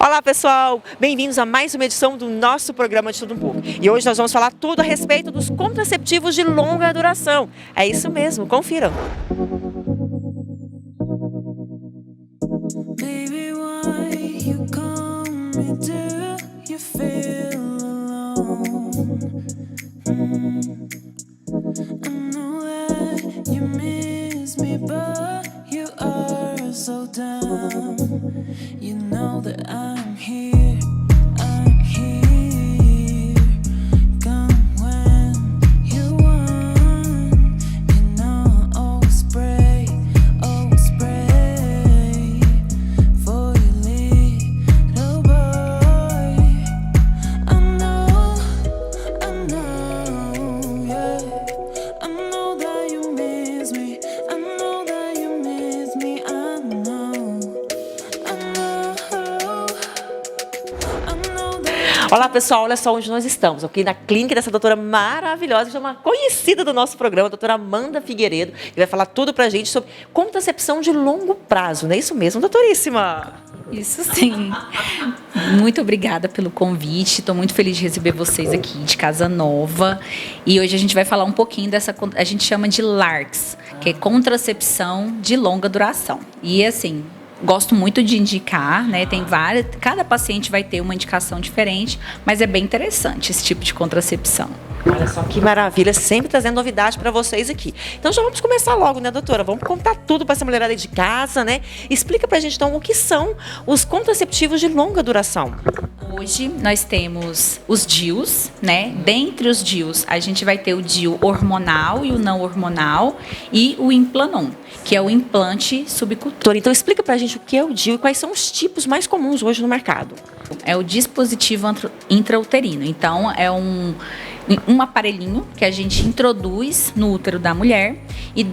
Olá pessoal, bem-vindos a mais uma edição do nosso programa de Tudo Um Pouco. E hoje nós vamos falar tudo a respeito dos contraceptivos de longa duração. É isso mesmo, confiram. Baby, why you call me? Do you feel alone? I know that you miss me, but you are so dumb. You know that I'm here, I'm here. Come when you want. You know I'll always pray for your little boy. I know, yeah. I know that you miss me. I know that you miss me. I know that. Olá pessoal, olha só onde nós estamos, aqui na clínica dessa doutora maravilhosa, que é uma conhecida do nosso programa, a doutora Amanda Figueiredo, que vai falar tudo pra gente sobre contracepção de longo prazo, não é isso mesmo, doutoríssima? Isso sim. Muito obrigada pelo convite. Estou muito feliz de receber vocês aqui de Casa Nova. E hoje a gente vai falar um pouquinho dessa, a gente chama de LARCs, que é contracepção de longa duração. E assim, gosto muito de indicar, né? Tem várias, cada paciente vai ter uma indicação diferente, mas é bem interessante esse tipo de contracepção. Olha só que maravilha, sempre trazendo novidade para vocês aqui. Então já vamos começar logo, né, doutora? Vamos contar tudo para essa mulherada de casa, né? Explica pra gente então o que são os contraceptivos de longa duração. Hoje nós temos os DIUs, né? Dentre os DIUs, a gente vai ter o DIU hormonal e o não hormonal e o Implanon, que é o implante subcutâneo. Doutora, então explica pra gente o que é o DIU e quais são os tipos mais comuns hoje no mercado. É o dispositivo intrauterino. Então, é um aparelhinho que a gente introduz no útero da mulher. E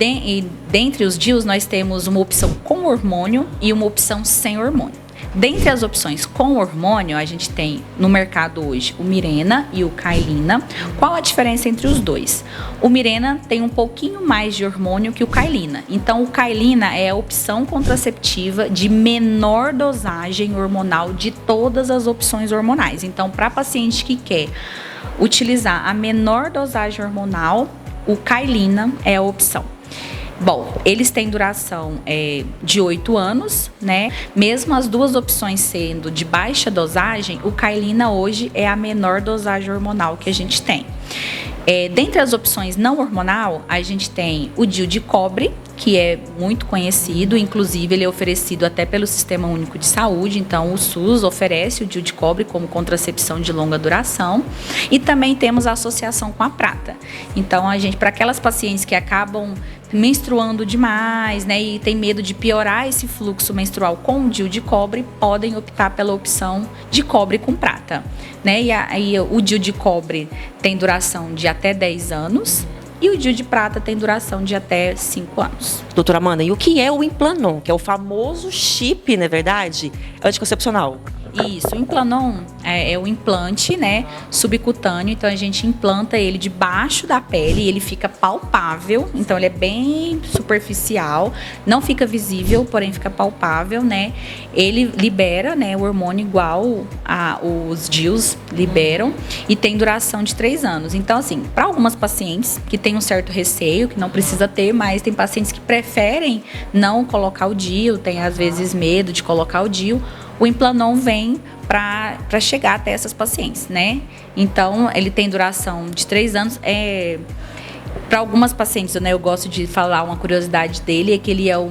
dentre os DIUs, nós temos uma opção com hormônio e uma opção sem hormônio. Dentre as opções com hormônio, a gente tem no mercado hoje o Mirena e o Kyleena. Qual a diferença entre os dois? O Mirena tem um pouquinho mais de hormônio que o Kyleena. Então, o Kyleena é a opção contraceptiva de menor dosagem hormonal de todas as opções hormonais. Então, para paciente que quer utilizar a menor dosagem hormonal, o Kyleena é a opção. Bom, eles têm duração de 8 anos, né? Mesmo as duas opções sendo de baixa dosagem, o Kyleena hoje é a menor dosagem hormonal que a gente tem. Dentre as opções não hormonal, a gente tem o DIU de cobre, que é muito conhecido, inclusive ele é oferecido até pelo Sistema Único de Saúde, então o SUS oferece o DIU de cobre como contracepção de longa duração, e também temos a associação com a prata. Então a gente, para aquelas pacientes que acabam menstruando demais, né, e tem medo de piorar esse fluxo menstrual com o DIU de cobre, podem optar pela opção de cobre com prata, né? E aí o DIU de cobre tem duração de até 10 anos e o DIU de prata tem duração de até 5 anos. Doutora Amanda, e o que é o Implanon, que é o famoso chip, não é verdade, anticoncepcional? Isso, o Implanon é o implante, né, subcutâneo, então a gente implanta ele debaixo da pele e ele fica palpável, então ele é bem superficial, não fica visível, porém fica palpável, né, ele libera, né, o hormônio igual os DIUs liberam e tem duração de 3 anos. Então, assim, para algumas pacientes que têm um certo receio, que não precisa ter, mas tem pacientes que preferem não colocar o DIU, tem às vezes medo de colocar o DIU, o Implanon vem para chegar até essas pacientes, né? Então, ele tem duração de 3 anos. Para algumas pacientes, né, eu gosto de falar uma curiosidade dele, é que ele é o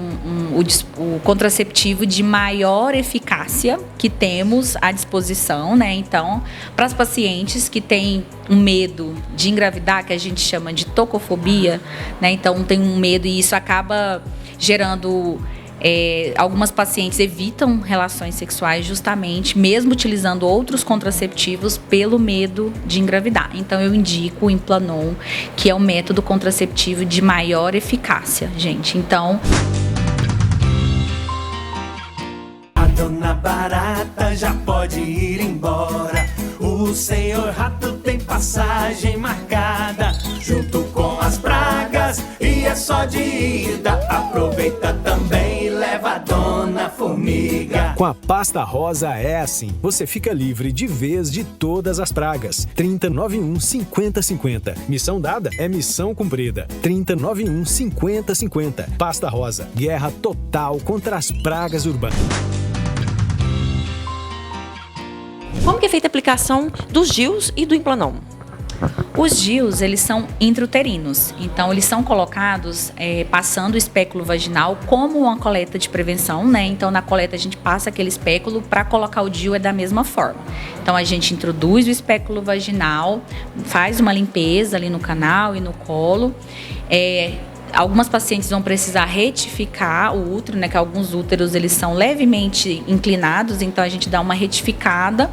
contraceptivo de maior eficácia que temos à disposição, né? Então, para as pacientes que têm um medo de engravidar, que a gente chama de tocofobia, né? Então, tem um medo e isso acaba gerando... algumas pacientes evitam relações sexuais justamente, mesmo utilizando outros contraceptivos, pelo medo de engravidar. Então, eu indico o Implanon, que é o método contraceptivo de maior eficácia, gente. Então... A dona Barata já pode ir embora. O senhor Rato tem passagem marcada, junto com as pragas e e é só de ida. Aproveita também e leva a Dona Formiga. Com a pasta rosa é assim, você fica livre de vez de todas as pragas. 3091 5050. Missão dada é missão cumprida. 3091 5050. Pasta rosa, guerra total contra as pragas urbanas. Como que é feita a aplicação dos DIUs e do Implanon? Os DIUs, eles são intrauterinos, então eles são colocados passando o espéculo vaginal como uma coleta de prevenção, né? Então na coleta a gente passa aquele espéculo, para colocar o DIU é da mesma forma. Então a gente introduz o espéculo vaginal, faz uma limpeza ali no canal e no colo. Algumas pacientes vão precisar retificar o útero, né? Que alguns úteros eles são levemente inclinados, então a gente dá uma retificada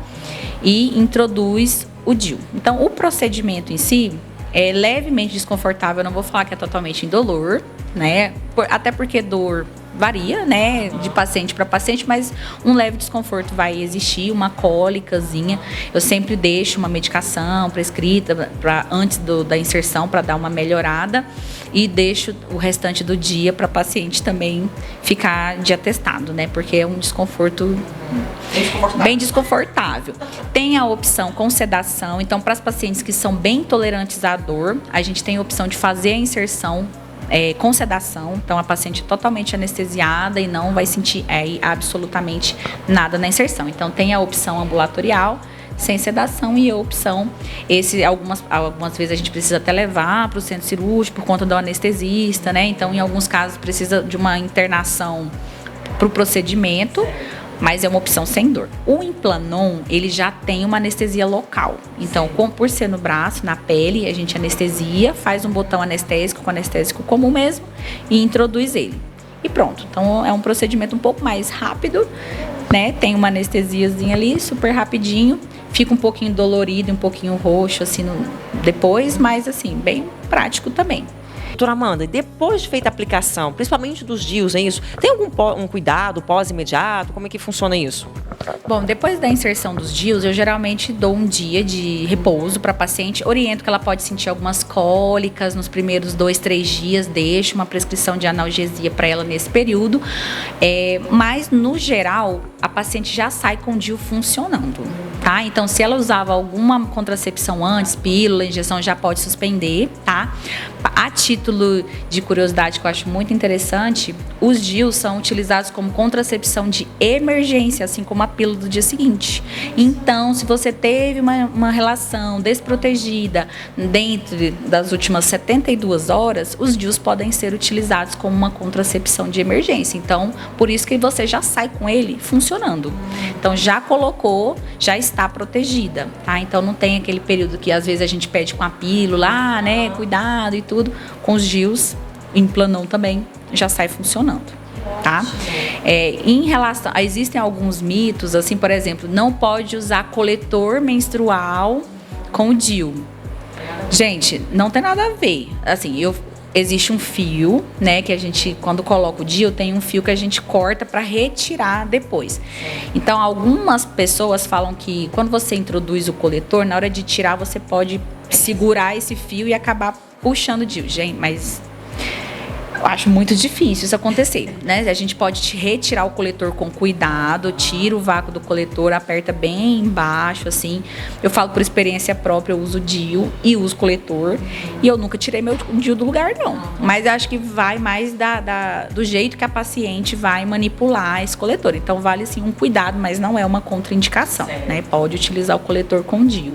e introduz o DIU. Então, o procedimento em si é levemente desconfortável, eu não vou falar que é totalmente indolor, né? Até porque dor varia, né, de paciente para paciente, mas um leve desconforto vai existir, uma cólicazinha. Eu sempre deixo uma medicação prescrita antes da inserção para dar uma melhorada e deixo o restante do dia para a paciente também ficar de atestado, né, porque é um desconforto bem desconfortável. Tem a opção com sedação, então para as pacientes que são bem tolerantes à dor, a gente tem a opção de fazer a inserção com sedação, então a paciente é totalmente anestesiada e não vai sentir absolutamente nada na inserção. Então tem a opção ambulatorial, sem sedação, e a opção, algumas vezes a gente precisa até levar para o centro cirúrgico por conta do anestesista, né? Então em alguns casos precisa de uma internação para o procedimento, mas é uma opção sem dor. O Implanon, ele já tem uma anestesia local. Então, por ser no braço, na pele, a gente anestesia, faz um botão anestésico com anestésico comum mesmo e introduz ele. E pronto. Então, é um procedimento um pouco mais rápido, né? Tem uma anestesiazinha ali, super rapidinho. Fica um pouquinho dolorido, um pouquinho roxo, assim, depois, mas, assim, bem prático também. Doutora Amanda, depois de feita a aplicação, principalmente dos DIUs, é isso? Tem algum cuidado pós-imediato? Como é que funciona isso? Bom, depois da inserção dos DIUs, eu geralmente dou um dia de repouso para a paciente. Oriento que ela pode sentir algumas cólicas nos primeiros 2-3 dias. Deixo uma prescrição de analgesia para ela nesse período. Mas, no geral, a paciente já sai com o DIU funcionando, tá? Então, se ela usava alguma contracepção antes, pílula, injeção, já pode suspender, tá? A título de curiosidade, que eu acho muito interessante, os DIUs são utilizados como contracepção de emergência, assim como a pílula do dia seguinte. Então, se você teve uma relação desprotegida dentro das últimas 72 horas, os DIUs podem ser utilizados como uma contracepção de emergência. Então, por isso que você já sai com ele funcionando. Então, já colocou, já está protegida, tá? Então, não tem aquele período que às vezes a gente pede com a pílula, né, cuidado e tudo. Com os DIUs, Implanon também já sai funcionando, tá? Em relação, existem alguns mitos, assim, por exemplo, não pode usar coletor menstrual com o DIU. Gente, não tem nada a ver. Assim, existe um fio, né, que a gente, quando coloca o DIU, tem um fio que a gente corta para retirar depois. Então, algumas pessoas falam que quando você introduz o coletor, na hora de tirar, você pode segurar esse fio e acabar puxando o DIU. Gente, mas eu acho muito difícil isso acontecer, né? A gente pode retirar o coletor com cuidado, tira o vácuo do coletor, aperta bem embaixo, assim. Eu falo por experiência própria, eu uso DIU e uso coletor. E eu nunca tirei meu DIU do lugar, não. Mas eu acho que vai mais do jeito que a paciente vai manipular esse coletor. Então, vale, assim, um cuidado, mas não é uma contraindicação, né? Pode utilizar o coletor com DIU.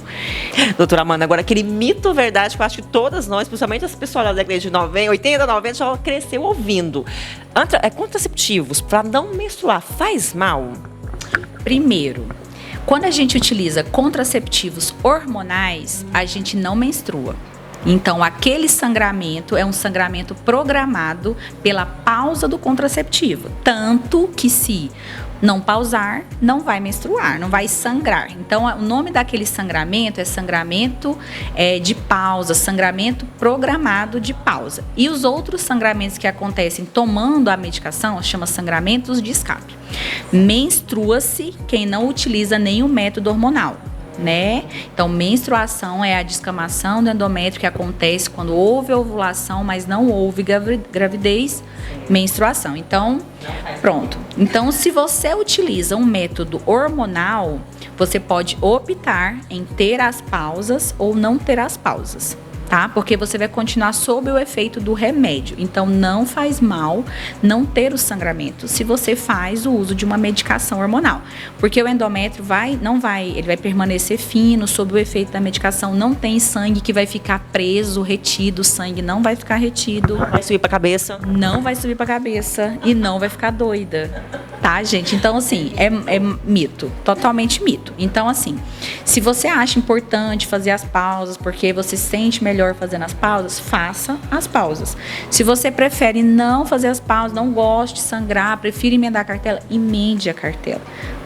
Doutora Amanda, agora aquele mito verdade que eu acho que todas nós, principalmente as pessoas da década de 90, 80, 90, já cresceu ouvindo. Contraceptivos para não menstruar faz mal? Primeiro, quando a gente utiliza contraceptivos hormonais, a gente não menstrua. Então, aquele sangramento é um sangramento programado pela pausa do contraceptivo. Tanto que se não pausar, não vai menstruar, não vai sangrar. Então, o nome daquele sangramento é sangramento de pausa, sangramento programado de pausa. E os outros sangramentos que acontecem tomando a medicação, chama sangramentos de escape. Menstrua-se quem não utiliza nenhum método hormonal. né? Então, menstruação é a descamação do endométrio que acontece quando houve ovulação, mas não houve gravidez, menstruação. Então, pronto. Então, se você utiliza um método hormonal, você pode optar em ter as pausas ou não ter as pausas. Tá? Porque você vai continuar sob o efeito do remédio. Então, não faz mal não ter o sangramento se você faz o uso de uma medicação hormonal. Porque o endométrio ele vai permanecer fino sob o efeito da medicação. Não tem sangue que vai ficar preso, retido. O sangue não vai ficar retido. Não vai subir pra cabeça. Não vai subir pra cabeça e não vai ficar doida. Tá, gente? Então, assim, é mito. Totalmente mito. Então, assim, se você acha importante fazer as pausas porque você se sente melhor fazendo as pausas, faça as pausas. Se você prefere não fazer as pausas, não gosta de sangrar, prefere emendar a cartela, emende a cartela.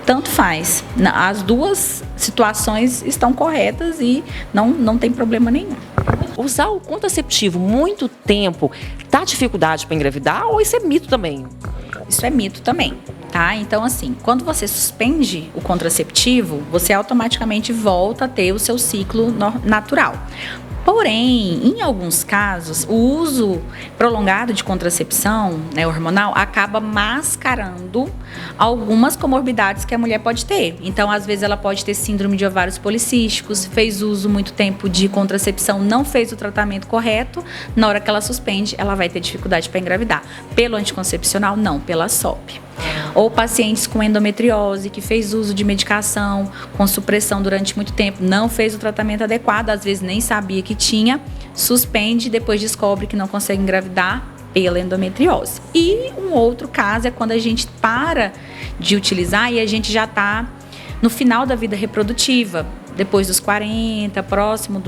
Tanto faz. As duas situações estão corretas e não tem problema nenhum. Usar o contraceptivo muito tempo dá dificuldade para engravidar ou isso é mito também? Isso é mito também, tá? Então, assim, quando você suspende o contraceptivo, você automaticamente volta a ter o seu ciclo natural. Porém, em alguns casos, o uso prolongado de contracepção, né, hormonal acaba mascarando algumas comorbidades que a mulher pode ter. Então, às vezes, ela pode ter síndrome de ovários policísticos, fez uso muito tempo de contracepção, não fez o tratamento correto. Na hora que ela suspende, ela vai ter dificuldade para engravidar. Pelo anticoncepcional, não, pela SOP. Ou pacientes com endometriose, que fez uso de medicação com supressão durante muito tempo, não fez o tratamento adequado, às vezes nem sabia que tinha, suspende e depois descobre que não consegue engravidar pela endometriose. E um outro caso é quando a gente para de utilizar e a gente já está no final da vida reprodutiva, depois dos 40, próximo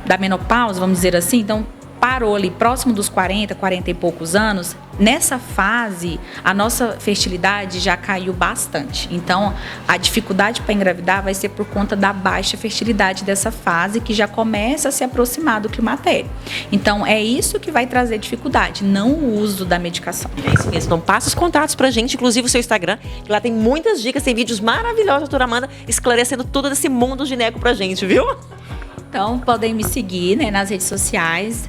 da menopausa, vamos dizer assim. Então, parou ali próximo dos 40 e poucos anos, nessa fase a nossa fertilidade já caiu bastante. Então, a dificuldade para engravidar vai ser por conta da baixa fertilidade dessa fase que já começa a se aproximar do climatério. Então, é isso que vai trazer dificuldade, não o uso da medicação. É isso mesmo. Então, passa os contatos pra gente, inclusive o seu Instagram, que lá tem muitas dicas, tem vídeos maravilhosos, doutora Amanda, esclarecendo tudo desse mundo gineco pra gente, viu? Então, podem me seguir, né, nas redes sociais,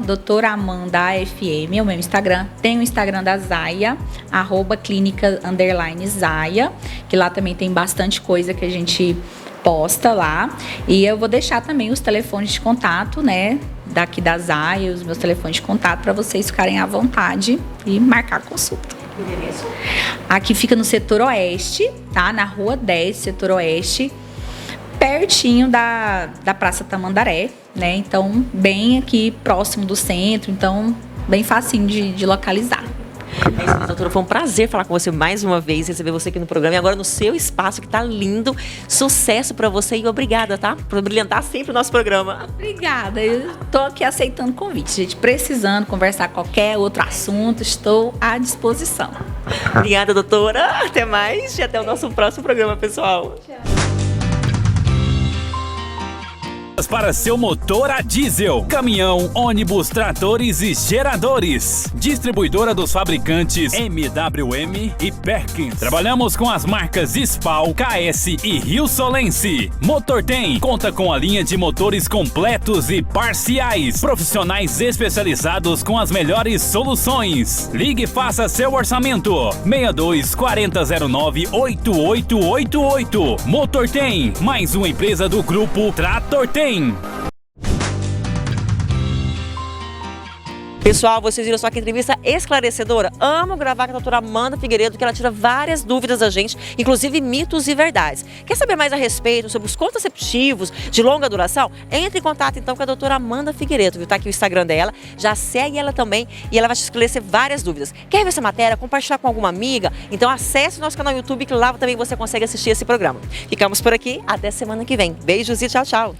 @doutoramandafm, é o meu Instagram. Tem o Instagram da Zaya, @clínica_Zaya, que lá também tem bastante coisa que a gente posta lá. E eu vou deixar também os telefones de contato, né, daqui da Zaya, os meus telefones de contato, para vocês ficarem à vontade e marcar consulta. Aqui fica no setor oeste, tá? Na rua 10, setor oeste, pertinho da Praça Tamandaré, né? Então, bem aqui próximo do centro, então bem facinho de localizar. É isso mesmo, doutora. Foi um prazer falar com você mais uma vez, receber você aqui no programa e agora no seu espaço, que tá lindo. Sucesso pra você e obrigada, tá? Por brilhantar sempre o nosso programa. Obrigada, eu tô aqui aceitando convite, gente. Precisando conversar qualquer outro assunto, estou à disposição. Obrigada, doutora. Até mais e até o nosso próximo programa, pessoal. Tchau. Para seu motor a diesel, caminhão, ônibus, tratores e geradores. Distribuidora dos fabricantes MWM e Perkins. Trabalhamos com as marcas SPAL, KS e Rio Solense. Motortem conta com a linha de motores completos e parciais. Profissionais especializados com as melhores soluções. Ligue e faça seu orçamento. 62 4009 8888. Motortem, mais uma empresa do grupo Tratortem. Pessoal, vocês viram só que entrevista esclarecedora? Amo gravar com a doutora Amanda Figueiredo, que ela tira várias dúvidas da gente, inclusive mitos e verdades. Quer saber mais a respeito sobre os contraceptivos de longa duração? Entre em contato então com a doutora Amanda Figueiredo, viu? Tá aqui o Instagram dela, já segue ela também e ela vai te esclarecer várias dúvidas. Quer ver essa matéria? Compartilhar com alguma amiga? Então acesse o nosso canal YouTube, que lá também você consegue assistir esse programa. Ficamos por aqui, até semana que vem. Beijos e tchau, tchau!